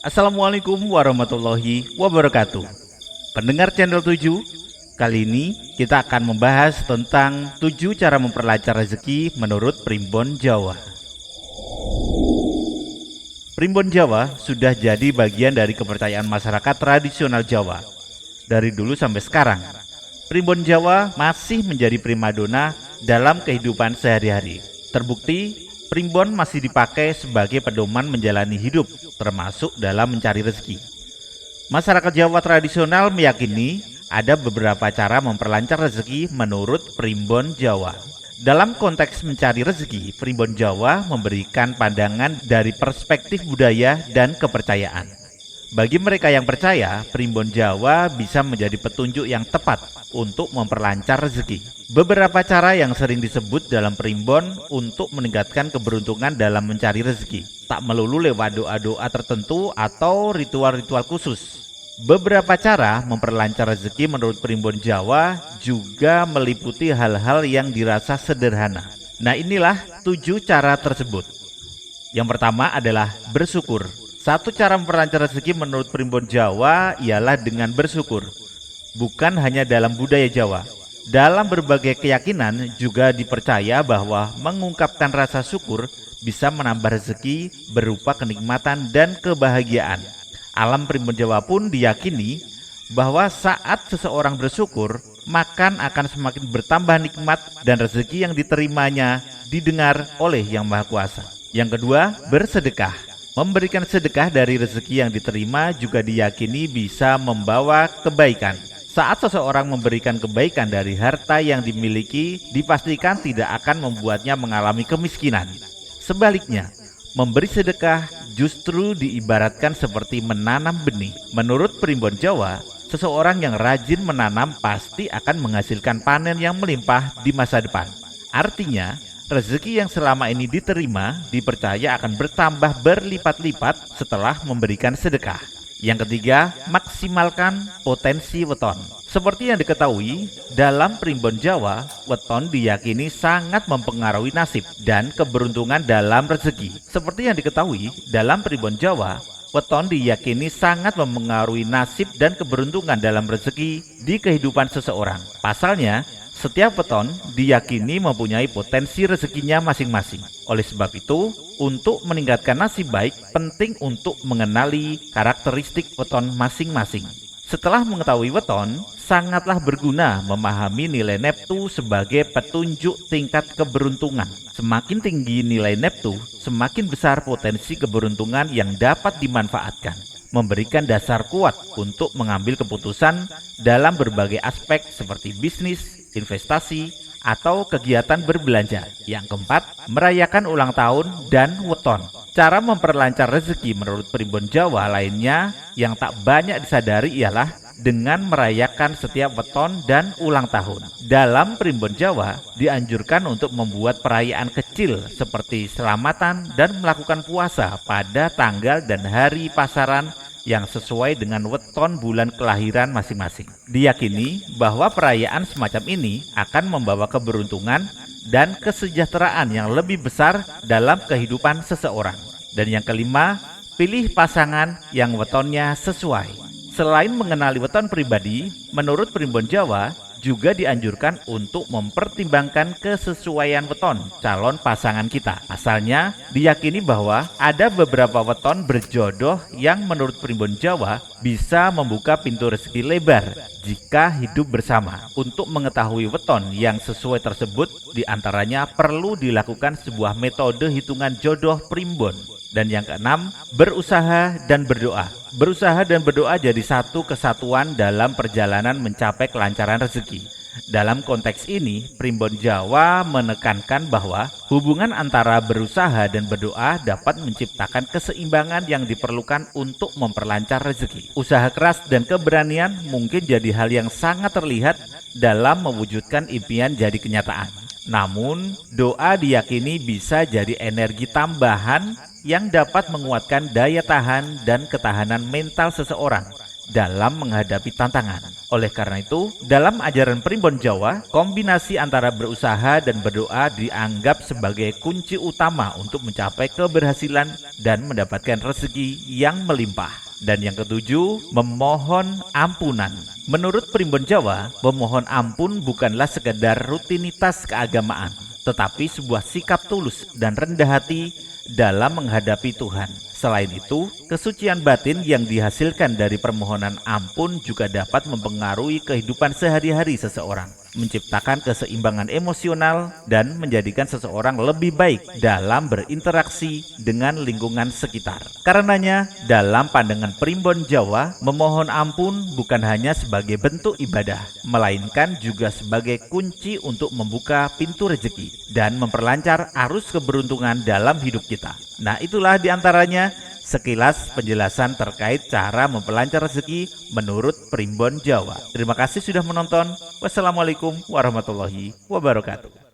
Assalamualaikum warahmatullahi wabarakatuh. Pendengar channel 7, kali ini kita akan membahas tentang 7 cara memperlancar rezeki menurut Primbon Jawa. Primbon Jawa sudah jadi bagian dari kepercayaan masyarakat tradisional Jawa. Dari dulu sampai sekarang, Primbon Jawa masih menjadi primadona dalam kehidupan sehari-hari. Terbukti, primbon masih dipakai sebagai pedoman menjalani hidup, termasuk dalam mencari rezeki. Masyarakat Jawa tradisional meyakini ada beberapa cara memperlancar rezeki menurut primbon Jawa. Dalam konteks mencari rezeki, primbon Jawa memberikan pandangan dari perspektif budaya dan kepercayaan. Bagi mereka yang percaya, primbon Jawa bisa menjadi petunjuk yang tepat untuk memperlancar rezeki. Beberapa cara yang sering disebut dalam primbon untuk meningkatkan keberuntungan dalam mencari rezeki, tak melulu lewat doa-doa tertentu atau ritual-ritual khusus. Beberapa cara memperlancar rezeki menurut primbon Jawa juga meliputi hal-hal yang dirasa sederhana. Nah, inilah 7 cara tersebut. Yang pertama adalah bersyukur. Satu cara memperlancar rezeki menurut primbon Jawa ialah dengan bersyukur. Bukan hanya dalam budaya Jawa. Dalam berbagai keyakinan juga dipercaya bahwa mengungkapkan rasa syukur bisa menambah rezeki berupa kenikmatan dan kebahagiaan. Alam primbon Jawa pun diyakini bahwa saat seseorang bersyukur, makan akan semakin bertambah nikmat dan rezeki yang diterimanya didengar oleh Yang Maha Kuasa. Yang kedua, bersedekah. Memberikan sedekah dari rezeki yang diterima juga diyakini bisa membawa kebaikan. Saat seseorang memberikan kebaikan dari harta yang dimiliki, dipastikan tidak akan membuatnya mengalami kemiskinan. Sebaliknya, memberi sedekah justru diibaratkan seperti menanam benih. Menurut primbon Jawa, seseorang yang rajin menanam pasti akan menghasilkan panen yang melimpah di masa depan. Artinya, rezeki yang selama ini diterima dipercaya akan bertambah berlipat-lipat setelah memberikan sedekah. Yang ketiga, maksimalkan potensi weton. Seperti yang diketahui, dalam primbon Jawa, weton diyakini sangat mempengaruhi nasib dan keberuntungan dalam rezeki. Seperti yang diketahui, dalam primbon Jawa, weton diyakini sangat mempengaruhi nasib dan keberuntungan dalam rezeki di kehidupan seseorang. Pasalnya, setiap weton diyakini mempunyai potensi rezekinya masing-masing. Oleh sebab itu, untuk meningkatkan nasib baik, penting untuk mengenali karakteristik weton masing-masing. Setelah mengetahui weton, sangatlah berguna memahami nilai Neptu sebagai petunjuk tingkat keberuntungan. Semakin tinggi nilai Neptu, semakin besar potensi keberuntungan yang dapat dimanfaatkan, memberikan dasar kuat untuk mengambil keputusan dalam berbagai aspek seperti bisnis, investasi, atau kegiatan berbelanja. Yang keempat, merayakan ulang tahun dan weton. Cara memperlancar rezeki menurut primbon Jawa lainnya yang tak banyak disadari ialah dengan merayakan setiap weton dan ulang tahun. Dalam primbon Jawa dianjurkan untuk membuat perayaan kecil seperti selamatan dan melakukan puasa pada tanggal dan hari pasaran yang sesuai dengan weton bulan kelahiran masing-masing. Diyakini bahwa perayaan semacam ini akan membawa keberuntungan dan kesejahteraan yang lebih besar dalam kehidupan seseorang. Dan yang kelima, pilih pasangan yang wetonnya sesuai. Selain mengenali weton pribadi, menurut primbon Jawa juga dianjurkan untuk mempertimbangkan kesesuaian weton calon pasangan kita. Asalnya diyakini bahwa ada beberapa weton berjodoh yang menurut primbon Jawa bisa membuka pintu rezeki lebar jika hidup bersama. Untuk mengetahui weton yang sesuai tersebut, diantaranya perlu dilakukan sebuah metode hitungan jodoh primbon. Dan yang keenam, berusaha dan berdoa. Berusaha dan berdoa jadi satu kesatuan dalam perjalanan mencapai kelancaran rezeki. Dalam konteks ini, primbon Jawa menekankan bahwa hubungan antara berusaha dan berdoa dapat menciptakan keseimbangan yang diperlukan untuk memperlancar rezeki. Usaha keras dan keberanian mungkin jadi hal yang sangat terlihat dalam mewujudkan impian jadi kenyataan. Namun, doa diyakini bisa jadi energi tambahan yang dapat menguatkan daya tahan dan ketahanan mental seseorang dalam menghadapi tantangan. Oleh karena itu, dalam ajaran Primbon Jawa, kombinasi antara berusaha dan berdoa dianggap sebagai kunci utama untuk mencapai keberhasilan dan mendapatkan rezeki yang melimpah. Dan yang ketujuh, memohon ampunan. Menurut Primbon Jawa, memohon ampun bukanlah sekedar rutinitas keagamaan, tetapi sebuah sikap tulus dan rendah hati dalam menghadapi Tuhan. Selain itu, kesucian batin yang dihasilkan dari permohonan ampun juga dapat mempengaruhi kehidupan sehari-hari seseorang, menciptakan keseimbangan emosional dan menjadikan seseorang lebih baik dalam berinteraksi dengan lingkungan sekitar. Karenanya, dalam pandangan Primbon Jawa, memohon ampun bukan hanya sebagai bentuk ibadah, melainkan juga sebagai kunci untuk membuka pintu rezeki dan memperlancar arus keberuntungan dalam hidup kita. Nah, itulah diantaranya sekilas penjelasan terkait cara memperlancar rezeki menurut Primbon Jawa. Terima kasih sudah menonton. Wassalamualaikum warahmatullahi wabarakatuh.